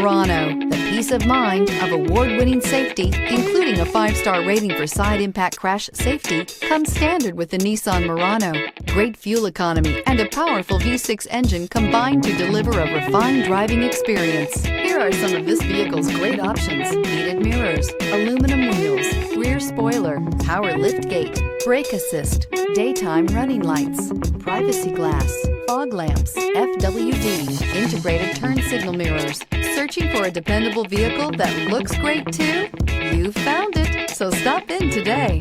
Murano, the peace of mind of award-winning safety, including a 5-star rating for side impact crash safety, comes standard with the Nissan Murano. Great fuel economy and a powerful V6 engine combine to deliver a refined driving experience. Here are some of this vehicle's great options: heated mirrors, aluminum wheels, rear spoiler, power liftgate, brake assist, daytime running lights, privacy glass, fog lamps, FWD, integrated turn signal mirrors. Searching for a dependable vehicle that looks great too? You found it, so stop in today.